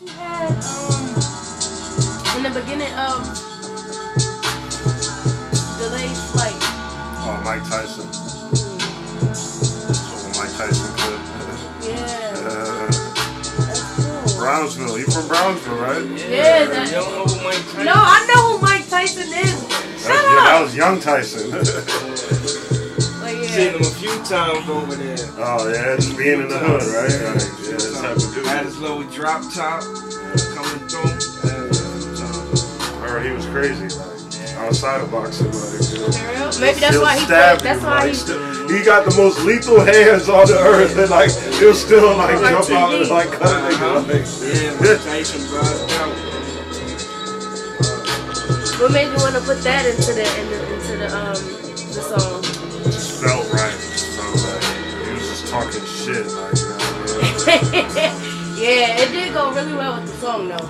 He had in the beginning of Delayed Flight. Oh, Mike Tyson. So Mike Tyson could. Yeah. That's cool. Brownsville. You from Brownsville, right? Yeah. You don't know who Mike Tyson is? No, I know who Mike Tyson is. Shut up. That was young Tyson. Seen him a few times over there. Oh yeah, just being in the hood, right? Yeah, that's how to do Had it. his little drop top coming through. I heard he was crazy, like outside of boxing, like. Maybe that's why he stabbed put, that's you, why like, he he got the most lethal hands on the earth, and like he'll still like jump out and like cut a nigga. Like, yeah, Mike Tyson brought it out. What made you want to put that into the song? It just felt right. So like he was just talking shit, like you know what I mean? Yeah, it did go really well with the song though.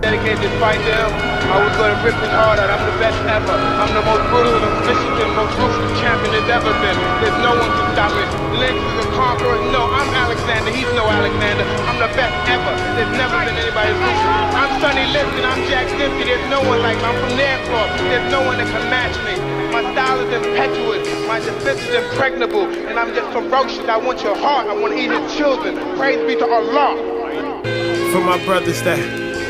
Dedicated to fight them. I was gonna rip it hard out. I'm the best ever. I'm the most brutal and Michigan, most ruthless champion there's ever been. There's no one to stop me. Lynx is a conqueror. No, I'm Alexander. He's no Alexander. I'm the best ever. There's never been anybody ruthless. I'm Sonny Liston. I'm Jack Dempsey. There's no one like me. I'm from Nairclaw. There's no one that can match me. My style is impetuous. My defense is impregnable. And I'm just ferocious. I want your heart. I want to eat his children. Praise be to Allah. For my brothers that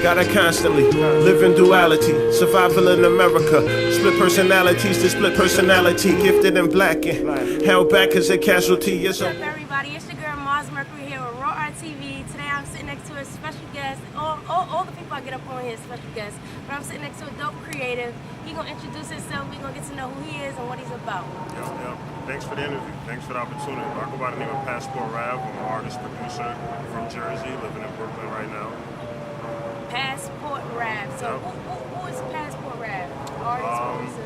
gotta constantly live in duality, survival in America, split personalities to split personality, gifted and black and held back as a casualty. What's up, everybody? It's your girl Mars Mercury here with Raw TV. Today I'm sitting next to a special guest. All the people I get up on here is special guests, but I'm sitting next to a dope creative. He gonna introduce himself. We gonna get to know who he is and what he's about. Yep. Thanks for the interview. Thanks for the opportunity. I go by the name of Passport Rav. I'm an artist, producer from Jersey, living in Brooklyn right now. Passport Rav. So who is Passport Rav? Artist,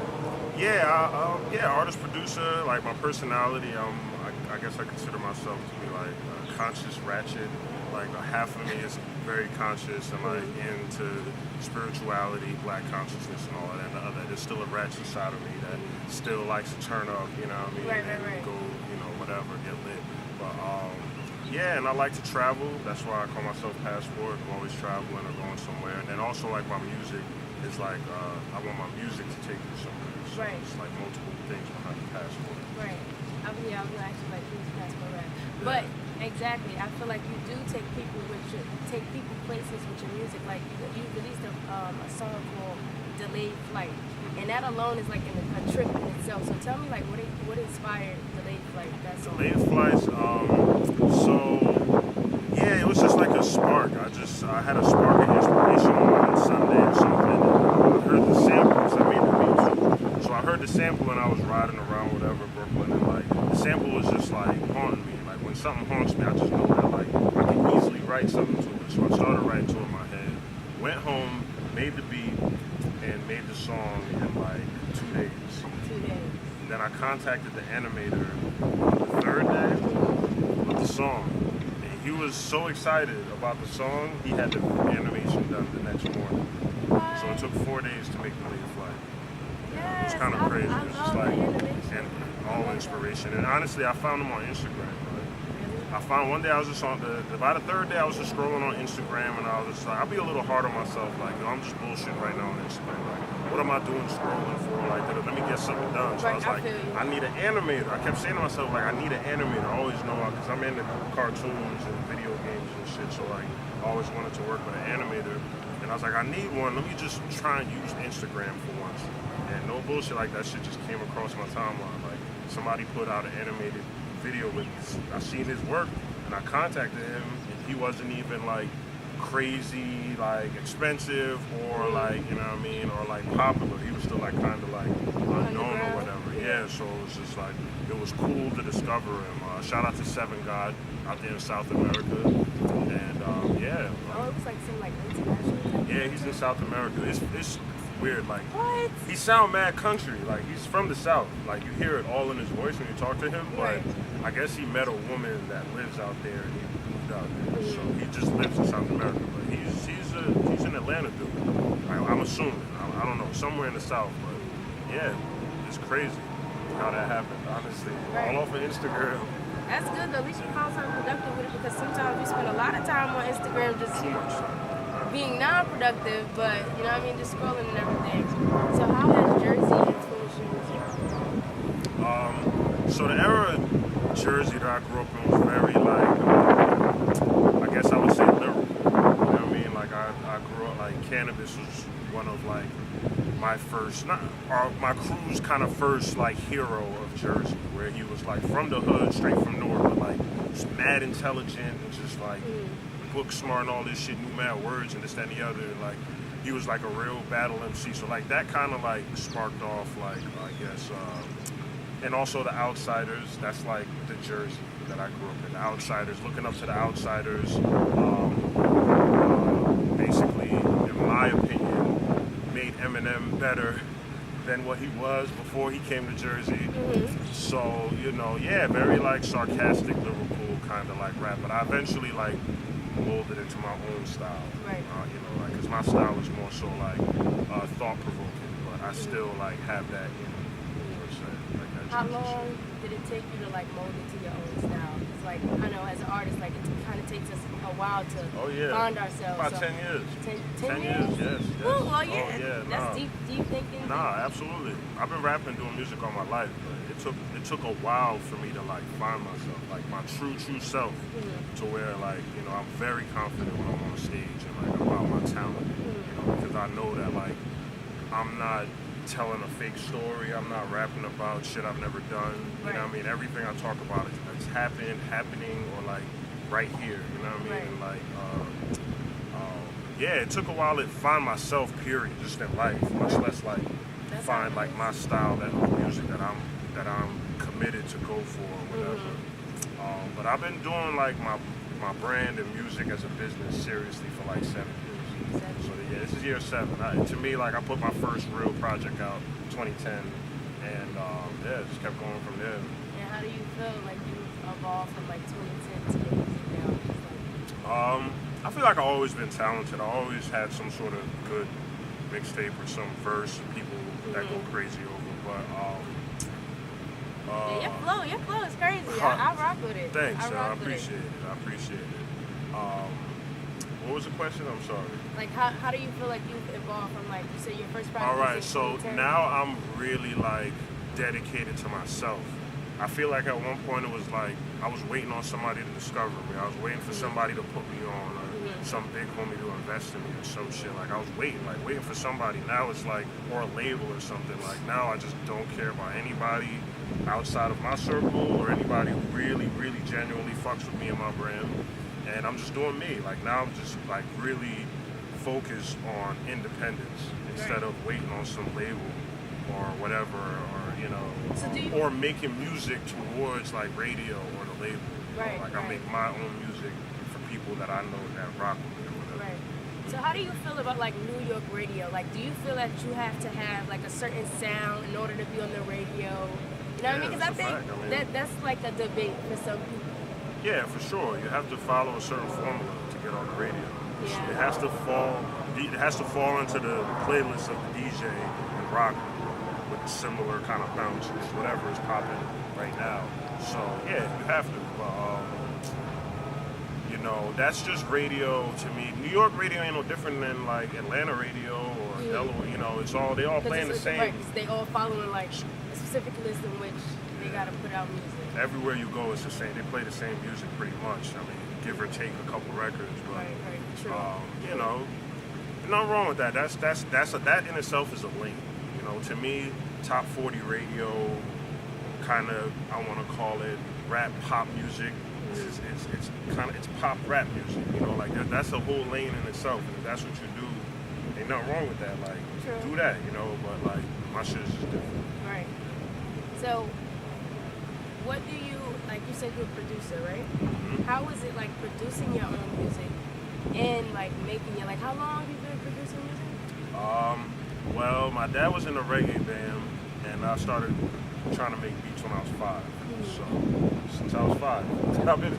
producer? Artist, producer. Like my personality, I guess I consider myself to be like a conscious ratchet. Like half of me is very conscious and like into spirituality, black consciousness, and all that. And the other, there's still a ratchet side of me that still likes to turn up. You know what I mean? Right. And go, whatever, get lit. But and I like to travel. That's why I call myself Passport. I'm always traveling or going somewhere. And then also like my music is like I want my music to take you somewhere. So it's like multiple things behind the passport. Right. I was actually like, who's Passport Rav? But exactly, I feel like you do take people places with your music. Like you released a song called Delayed Flight, and that alone is like a trip in itself. So tell me, like, what inspired Delayed Flight? That song. Delayed Flights. It was just like a spark. I had a spark of inspiration on Sunday or something. I heard the samples. I made the beat. So I heard the sample and I was riding around whatever Brooklyn, and like the sample was just like haunting me. Like when something haunts me, I just know that like I can easily write something to it. So I started writing to it in my head. Went home, made the beat, and made the song in like 2 days. 2 days. Then I contacted the animator the third day with the song. And he was so excited about the song, he had the animation done the next morning. So it took 4 days to make Delayed Flight. It was kind of crazy. I It's just love like, animation. and all inspiration. And honestly, I found him on Instagram. I found one day I was just by the third day I was just scrolling on Instagram, and I was just like, I'll be a little hard on myself, like, I'm just bullshitting right now on Instagram. Like, what am I doing scrolling for? Like, let me get something done. So I was like, I need an animator. I kept saying to myself, like, I need an animator. I always know, because I'm into cartoons and video games and shit, so like, I always wanted to work with an animator. And I was like, I need one. Let me just try and use Instagram for once. And no bullshit, like that shit just came across my timeline. Like, somebody put out an animated video with I seen his work, and I contacted him, and he wasn't even like crazy, like expensive, or like, you know what I mean, or like popular. He was still like kind of like unknown or whatever. Yeah, so it was just like, it was cool to discover him. Shout out to Seven God out there in South America, and Oh, it was like some like international. yeah, he's in South America. It's weird, like What? he sound mad country, like he's from the South, like you hear it all in his voice when you talk to him. But I guess he met a woman that lives out there, and he moved out there, so he just lives in South America. But he's an Atlanta dude. I'm assuming. I don't know, somewhere in the South. But yeah, it's crazy how that happened. Honestly, all off of Instagram. That's good though. At least you found something productive with it because sometimes we spend a lot of time on Instagram just Too much time. being non-productive, but you know what I mean, just scrolling and everything. So how has Jersey influenced your music? So the era of Jersey that I grew up in was very like, I guess I would say lyrical. You know what I mean? Like I grew up like Cannabis was one of like my first, my crew's kind of first like hero of Jersey, where he was like from the hood, straight from North, but like just mad intelligent and just like book smart and all this shit, knew mad words and this, that, and the other. And, like he was like a real battle MC. So like that kind of like sparked off like I guess, and also the Outsiders. That's like the Jersey that I grew up in. The Outsiders, looking up to the Outsiders. Basically, in my opinion, made Eminem better than what he was before he came to Jersey. So, you know, yeah, very like sarcastic, lyrical kind of like rap. But I eventually like molded into my own style. Right. You know, like, cause my style is more so like thought-provoking, but I still like have that in me. You know what I'm saying? Like that How Jersey long shit. did it take you to like mold into your own style? Because like I know as an artist, like it kind of takes us a while to find ourselves. About so 10 years. 10 years? Yes. Ooh, well, yeah. Oh, yeah, That's deep thinking. Nah, absolutely. I've been rapping, doing music all my life, but it took a while for me to like find myself, like my true self, to where like, you know, I'm very confident when I'm on stage and like about my talent, you know, because I know that like I'm not telling a fake story. I'm not rapping about shit I've never done. You know what I mean? Everything I talk about is happening, or like right here. You know what I mean? Right. And like, yeah, it took a while to find myself. Period, just in life. Much less like find like my style, that music that I'm committed to go for, or whatever. But I've been doing like my brand and music as a business seriously for like 7 years. So yeah, this is year 7. To me, like I put my first real project out 2010, and yeah, just kept going from there. And how do you feel like you've evolved from like 2010 to your music now? I feel like I've always been talented. I always had some sort of good mixtape or some verse people that go crazy over. But yeah, your flow is crazy. I rock with it. Thanks, I appreciate appreciate it. What was the question? I'm sorry. Like how do you feel like you've evolved from like you said your first project? All right, was in so 2010? now I'm really like dedicated to myself. I feel like at one point it was like I was waiting on somebody to discover me. I was waiting for somebody to put me on, or some big homie to invest in me or some shit. Like I was waiting for somebody. Now it's like, or a label or something. Like now I just don't care about anybody outside of my circle or anybody who really, really genuinely fucks with me and my brand. And I'm just doing me. Like now I'm just like really focused on independence instead of waiting on some label or whatever, or you know, or making music towards like radio or the label. Right, like I make my own music for people that I know that rock with me or whatever. Right. So how do you feel about like New York radio? Like, do you feel that you have to have like a certain sound in order to be on the radio? You know what I mean? Because I think that's like a debate for some people. Yeah, for sure. You have to follow a certain formula to get on the radio. Yeah. It has to fall into the playlist of the DJ and rock with similar kind of bounce, whatever is popping right now. So yeah, you have to. You know, that's just radio to me. New York radio ain't no different than like Atlanta radio or Delaware. You know, they all playing the same. Right, 'cause they all following like a specific list in which they gotta put out music. Everywhere you go, it's the same. They play the same music pretty much. I mean, give or take a couple records, but Right, true. you know, nothing wrong with that. That in itself is a lane. You know, to me, top 40 radio, kind of, I want to call it rap pop music. It's pop rap music. You know, like that's a whole lane in itself. And if that's what you do, ain't nothing wrong with that. Like, do that. You know, but like my shit is just different. Right. So, what do you like? You said you're a producer, right? Mm-hmm. How is it like producing your own music and like making it? Like, how long have you been producing music? Well, my dad was in a reggae band, and I started trying to make beats when I was 5. So since I was 5, I've been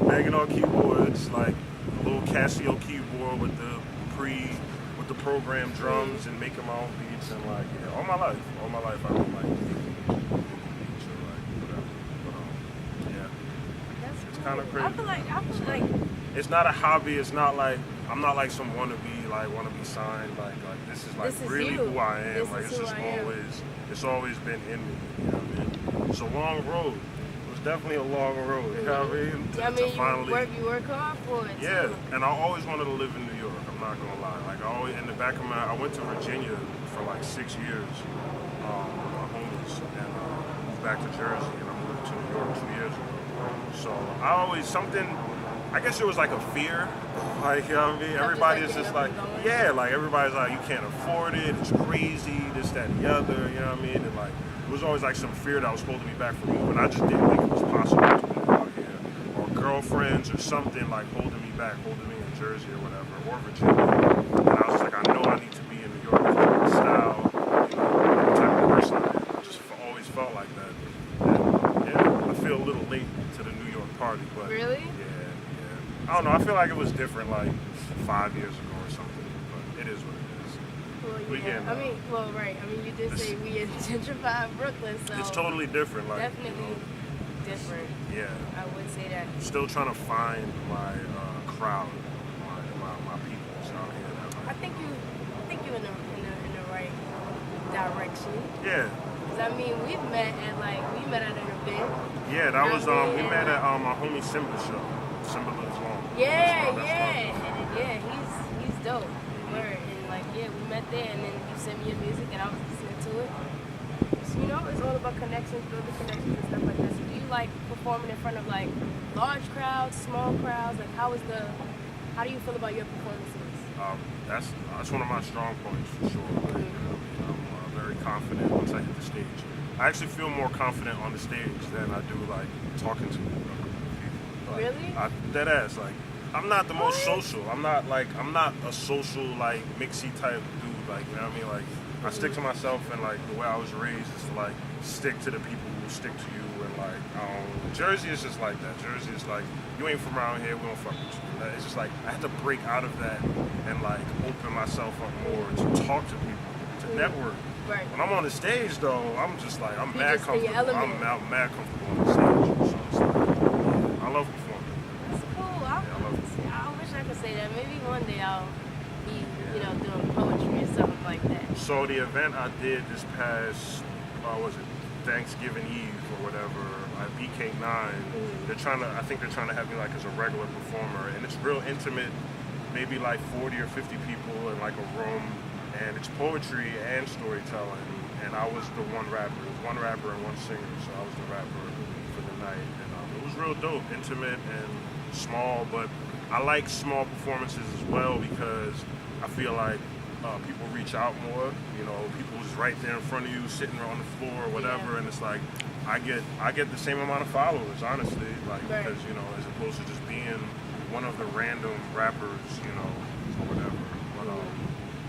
banging on keyboards, like a little Casio keyboard with the programmed drums, and making my own beats, and like all my life I've been like making beats or like whatever. But, yeah. kind of crazy. I feel like It's not a hobby. It's not like I'm not like some wannabe signed. Like this is like This is really you. who I am. This Like is it's who just I am. it's always been in me. You know what I mean? It's a long road. It was definitely a long road. You know what I mean? I mean, To finally, you work hard for it. yeah. Too. And I always wanted to live in New York. I'm not gonna lie. Like I always in the back of I went to Virginia for like 6 years with my homies, and moved back to Jersey, and I moved to New York 2 years ago. So I always I guess it was like a fear, like, you know what I mean? Everybody is just like, yeah, like everybody's like, you can't afford it, it's crazy, this, that, and the other, you know what I mean? And like, it was always like some fear that was holding me back from moving. I just didn't think it was possible to move out here. Or girlfriends or something like holding me back, holding me in Jersey or whatever, or Virginia. And I was just like, I know I need to be in New York because of the style, you know, the type of person I am. I just always felt like that. And yeah, I feel a little late to the New York party, but Really? yeah. I don't know. I feel like it was different like 5 years ago or something, but it is what it is. Well, We yeah. getting, I mean, well, right. I mean, you did say we in gentrified Brooklyn, so It's totally different. Like, definitely different. yeah. I would say that. Still trying to find my crowd, my peoples out here. I think you in the right direction. Yeah. 'Cause I mean, we met at an event. Yeah, that was I mean, we met at my homie Simba show. Simba Lives Long. Yeah, That's yeah, he's dope. Word. And like, yeah, we met there, and then you sent me your music, and I was listening to it. So, you know, it's all about connections, building connections and stuff like that. So do you like performing in front of like large crowds, small crowds? Like, how do you feel about your performances? That's one of my strong points for sure. Like, I'm very confident once I hit the stage. I actually feel more confident on the stage than I do like talking to people. Like, Really? Dead ass. Like, I'm not the most social. I'm not a social like mixy type dude. Like, you know what I mean? Like, I stick to myself, and like the way I was raised is to like stick to the people who stick to you. And like, Jersey is just like that. Jersey is like, you ain't from around here, we don't fuck with you. It's just like I had to break out of that and like open myself up more to talk to people, to network. Right. When I'm on the stage though, I'm just like I'm You mad just in your comfortable. element. I'm mad comfortable on the stage. So it's like, I love performing. That's cool. I love performing. I wish I could say that. Maybe one day I'll be, doing poetry or something like that. So the event I did this past, was it Thanksgiving Eve or whatever, at BK9, I think they're trying to have me like as a regular performer, and it's real intimate, maybe like 40 or 50 people in like a room, and it's poetry and storytelling, and I was the one rapper. It was one rapper and one singer, so I was the rapper for the night, and it was real dope, intimate and small, but I like small performances as well because I feel like people reach out more, people just right there in front of you, sitting on the floor or whatever, and it's like, I get the same amount of followers, honestly, like, Right. because, as opposed to just being one of the random rappers, or whatever. But,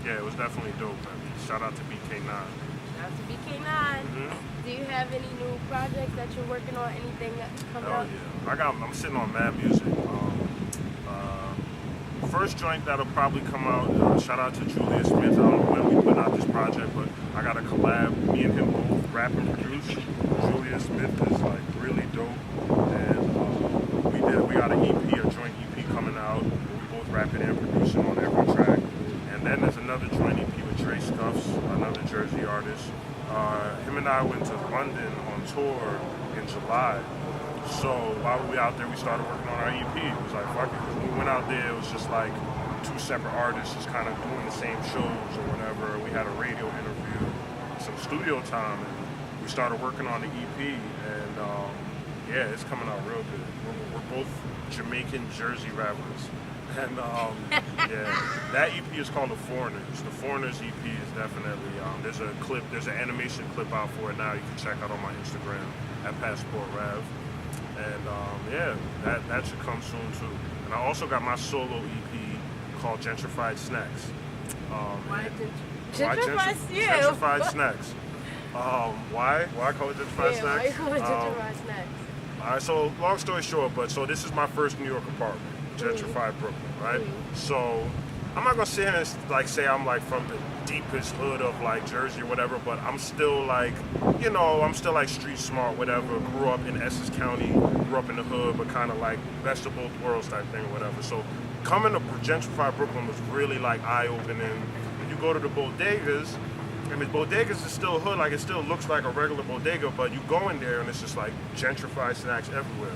yeah, it was definitely dope, man. Shout out to BK9. Shout out to BK9. Mm-hmm. Do you have any new projects that you're working on? Anything that's coming Hell up? yeah. I'm sitting on mad music. First joint that'll probably come out, shout out to Julius Smith. I don't know when we put out this project, but I got a collab, me and him both rap and produce. Julius Smith is like really dope, and we got an EP, a joint EP coming out. We both rapping and producing on every track. And then there's another joint EP with Trey Scuffs, another Jersey artist. Him and I went to London on tour in July. So while we were out there, we started working on our EP. It was like, fuck it. When we went out there, it was just like two separate artists just kind of doing the same shows or whatever. We had a radio interview, some studio time, and we started working on the EP. And yeah, it's coming out real good. We're both Jamaican Jersey rappers. And yeah, that EP is called The Foreigners. The Foreigners EP is definitely, there's an animation clip out for it now. You can check out on my Instagram at Passport Rav. And yeah, that should come soon too. And I also got my solo EP called Gentrified Snacks. Why Gentrified Snacks. Why? Why call it Gentrified Snacks? Why you call it Gentrified Snacks? All right, so long story short, so this is my first New York apartment, gentrified Brooklyn, right? So I'm not gonna sit here and like say I'm like from the deepest hood of like Jersey or whatever, but I'm still like, you know, I'm still like street smart, whatever. Grew up in Essex County, grew up in the hood, but kind of like best of both worlds type thing or whatever. So coming to gentrified Brooklyn was really like eye-opening. When you go to the bodegas, I mean, bodegas is still hood, like it still looks like a regular bodega, but you go in there and it's just like gentrified snacks everywhere.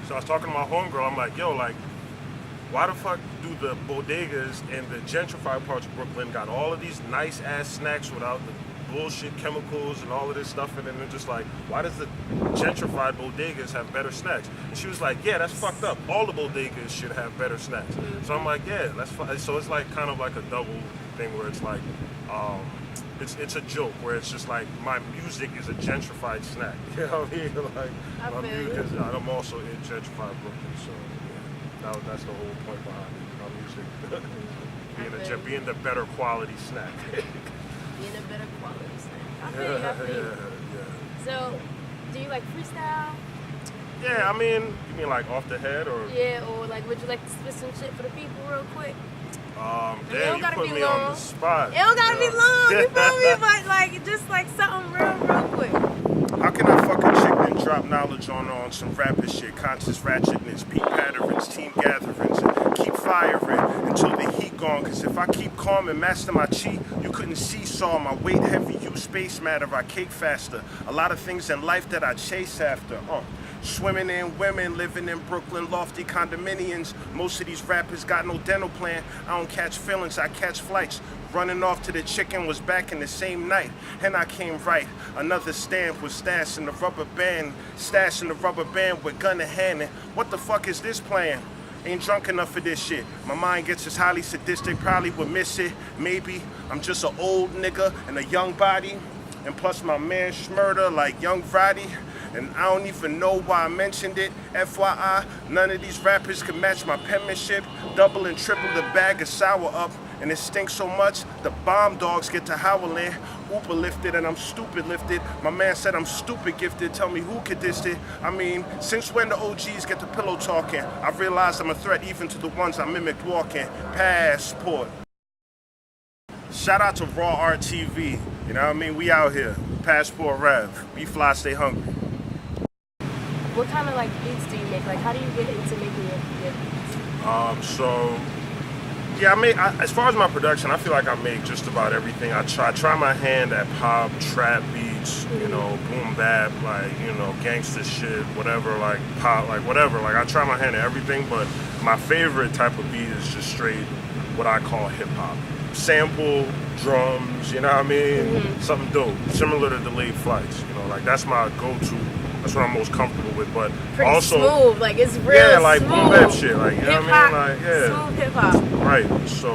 So I was talking to my homegirl, I'm like, yo, like, why the fuck do the bodegas in the gentrified parts of Brooklyn got all of these nice ass snacks without the bullshit chemicals and all of this stuff, and then they're just like, why does the gentrified bodegas have better snacks? And she was like, yeah, that's fucked up. All the bodegas should have better snacks. So I'm like, yeah, that's fine. So it's like kind of like a double thing where it's like, it's a joke where it's just like my music is a gentrified snack. You know what I mean? Like my music is, I'm also in gentrified Brooklyn, so. That's the whole point behind it. My music being the better quality snack. Being a better quality snack. I feel you. So, do you like freestyle? Yeah, I mean, you mean like off the head or? Yeah, or like would you like to spit some shit for the people real quick? Damn, you put me on the spot. It don't gotta be long, you feel me? But like, just like something real quick. How can I fuck a chick and drop knowledge on some rapid shit, conscious ratchetness, beat patterns, team gatherings, and keep firing until the heat gone? Cause if I keep calm and master my chi, you couldn't seesaw my weight heavy, you space matter, I cake faster. A lot of things in life that I chase after. Swimming in women, living in Brooklyn, lofty condominiums. Most of these rappers got no dental plan. I don't catch feelings, I catch flights. Running off to the chicken was back in the same night, and I came right. Another stamp was stashed in the rubber band with gun in hand. And what the fuck is this plan? Ain't drunk enough for this shit. My mind gets as highly sadistic, probably would miss it. Maybe I'm just an old nigga in a young body. And plus my man Schmurder like Young Friday. And I don't even know why I mentioned it. FYI, none of these rappers can match my penmanship. Double and triple the bag of sour up. And it stinks so much, the bomb dogs get to howling. Uber lifted and I'm stupid lifted. My man said I'm stupid gifted. Tell me who could diss it? I mean, since when the OGs get the pillow talking? I realized I'm a threat even to the ones I mimicked walking. Passport. Shout out to Raw Art TV. You know what I mean? We out here. Passport Rev. We fly, stay hungry. What kind of like beats do you make? Like, how do you get into making your beats? Yeah, as far as my production, I feel like I make just about everything. I try my hand at pop, trap beats, you know, boom bap, like, you know, gangster shit, whatever, like pop, like whatever. Like I try my hand at everything, but my favorite type of beat is just straight what I call hip hop. Sample, drums, you know what I mean? Something dope, similar to Delayed Flights, you know, like that's my go-to. That's what I'm most comfortable with, but pretty also smooth, like it's real yeah, like smooth. boom bap shit, like you know what I mean, like smooth hip hop. Right. So,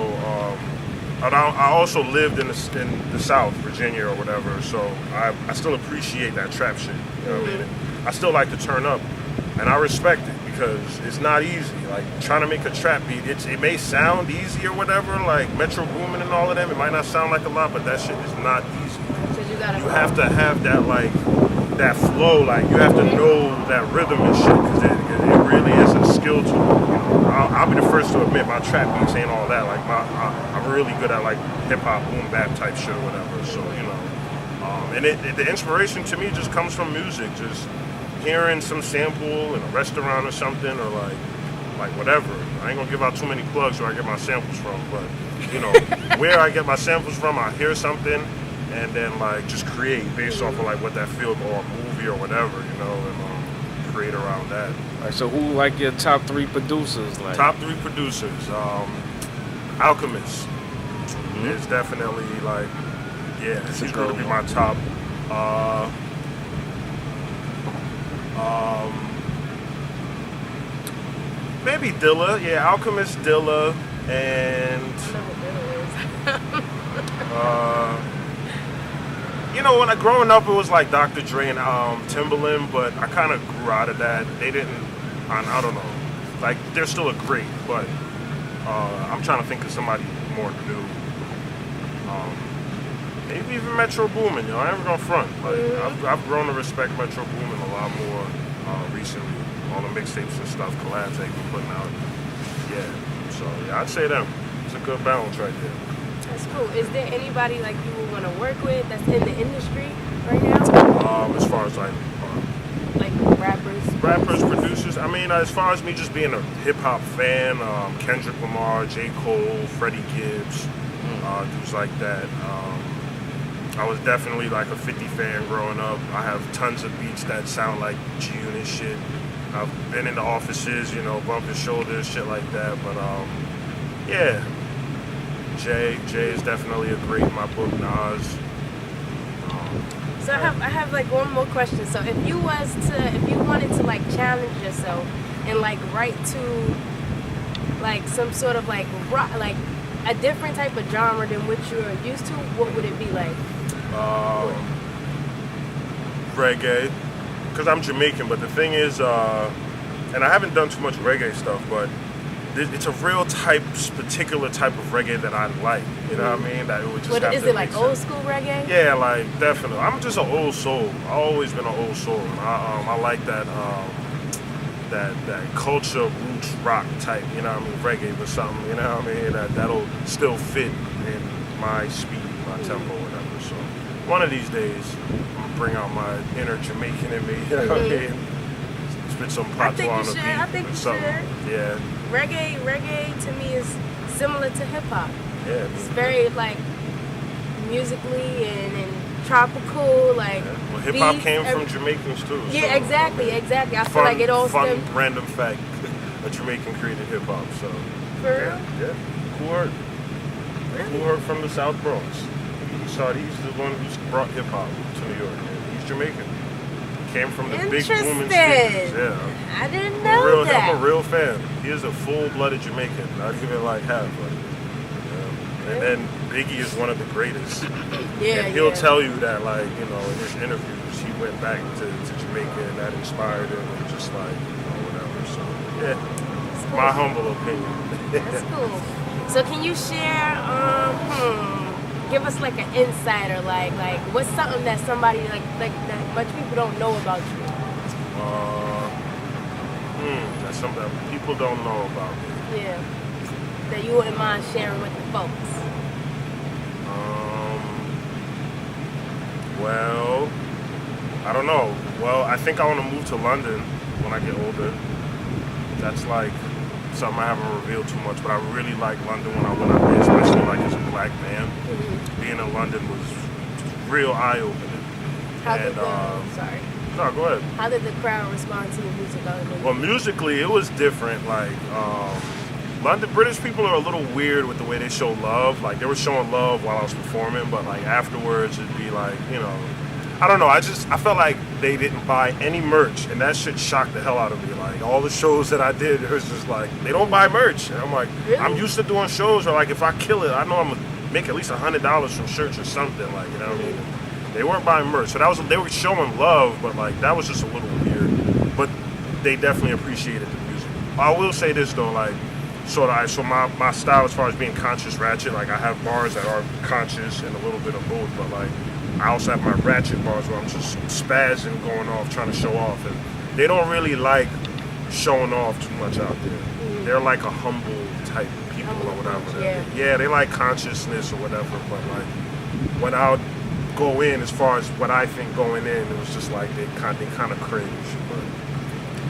I also lived in the South, Virginia or whatever. So I still appreciate that trap shit. You know what I mean? I still like to turn up, and I respect it because it's not easy. Like trying to make a trap beat, it may sound easy or whatever, like Metro Boomin and all of them. It might not sound like a lot, but that shit is not easy. You have to have that like. That flow, like you have to know that rhythm and shit, because it really is a skill to it. You know? I'll be the first to admit my trap beats ain't all that. Like I'm really good at like hip hop, boom bap type shit or whatever. So you know, and the inspiration to me just comes from music, just hearing some sample in a restaurant or something, or like whatever. I ain't gonna give out too many plugs where I get my samples from, but you know, where I get my samples from, I hear something. And then like just create based off of like what that field or a movie or whatever, you know, and create around that. All right, so who like your top 3 producers? Like top 3 producers, Alchemist is definitely like, yeah, he's going to be my top. Maybe Dilla, yeah, Alchemist, Dilla, and you know, when growing up, it was like Dr. Dre and Timbaland, but I kind of grew out of that. They didn't, I don't know, like they're still a great, but I'm trying to think of somebody more new. Maybe even Metro Boomin, you know, I ain't gonna front. Like I've grown to respect Metro Boomin a lot more recently. All the mixtapes and stuff, collabs they've been putting out. Yeah, so yeah, I'd say them. It's a good balance right there. That's cool. Is there anybody like you would want to work with that's in the industry right now? As far as like rappers, producers. I mean, as far as me just being a hip hop fan, Kendrick Lamar, J. Cole, Freddie Gibbs, dudes like that. I was definitely like a 50 fan growing up. I have tons of beats that sound like G-Unit shit. I've been in the offices, you know, bumping shoulders, shit like that. But yeah, Jay is definitely a great in my book. Nas. So I have like one more question. So if you wanted to like challenge yourself and like write to like some sort of like rock, like a different type of genre than what you're used to, what would it be like? Reggae, because I'm Jamaican. But the thing is, and I haven't done too much reggae stuff, but it's a real particular type of reggae that I like. You know what I mean? That it would just What have is to it like? make Old sense. school reggae? Yeah, like definitely. I'm just an old soul. I've always been an old soul. I like that that culture roots rock type. You know what I mean? Reggae or something. You know what I mean? That'll still fit in my speed, my tempo, whatever. So one of these days, I'm gonna bring out my inner Jamaican in me. You know what I mean? Spit some patois on the beat. I think you should. Yeah. Reggae to me is similar to hip hop. Yeah. It's very like musically and tropical, like. Yeah. Well, hip hop beats, came from Jamaicans too. Yeah, so, exactly. I feel like it all fun stems. random fact. A Jamaican created hip hop. So. For real? Yeah. Cool Herc. Cool Herc from the South Bronx. He's the one who brought hip hop to New York. He's Jamaican. Came from the big booming cities. Yeah. I didn't know that. I'm a real fan. He is a full-blooded Jamaican. Not even like half. Like, and then Biggie is one of the greatest. Yeah, and he'll tell you that, like, you know, in his interviews, he went back to Jamaica and that inspired him and just like, you know, whatever. So, yeah, Cool. my humble opinion. That's cool. So can you share, give us like an insider, like what's something that somebody like that much people don't know about you? That's something that people don't know about me. Yeah. That you wouldn't mind sharing with the folks. Well, I don't know. Well, I think I want to move to London when I get older. That's like something I haven't revealed too much, but I really like London when I went out there, especially like as a black man. Being in London was real eye-opening. How did the No, go ahead. How did the crowd respond to your music? Well, musically, it was different. Like, London, British people are a little weird with the way they show love. Like, they were showing love while I was performing, but like afterwards, it'd be like, you know, I don't know. I felt like they didn't buy any merch, and that shit shocked the hell out of me. Like, all the shows that I did, it was just like, they don't buy merch. And I'm like, really? I'm used to doing shows where, like, if I kill it, I know I'm gonna make at least $100 from shirts or something. Like, you know what I mean? They weren't buying merch, so they were showing love, but like that was just a little weird. But they definitely appreciated the music. I will say this though, like, so my style as far as being conscious ratchet, like I have bars that are conscious and a little bit of both, but like I also have my ratchet bars where I'm just spazzing, going off, trying to show off, and they don't really like showing off too much out there. They're like a humble type people or whatever. Yeah, they like consciousness or whatever, but like when I would go in, as far as what I think going in, it was just like they kind of cringe, but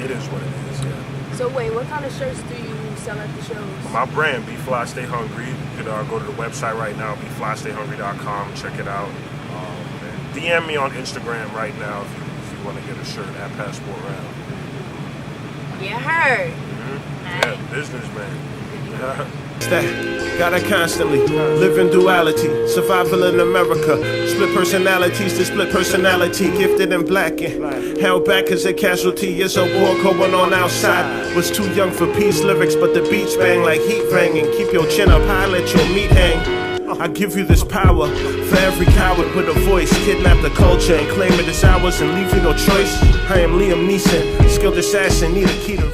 it is what it is. Yeah. So wait, what kind of shirts do you sell at the shows? My brand, Be Fly Stay Hungry. You could go to the website right now, BeFlyStayHungry.com. Check it out. And DM me on Instagram right now if you want to get a shirt at Passport Round. You heard. Yeah, businessman. That gotta constantly live in duality, survival in America, split personalities to split personality, gifted and black and held back as a casualty. It's a war going on outside. Was too young for peace lyrics, but the beats bang like heat banging. Keep your chin up high, let your meat hang. I give you this power for every coward with a voice. Kidnap the culture and claim it as ours and leave you no choice. I am Liam Neeson, skilled assassin, need a key to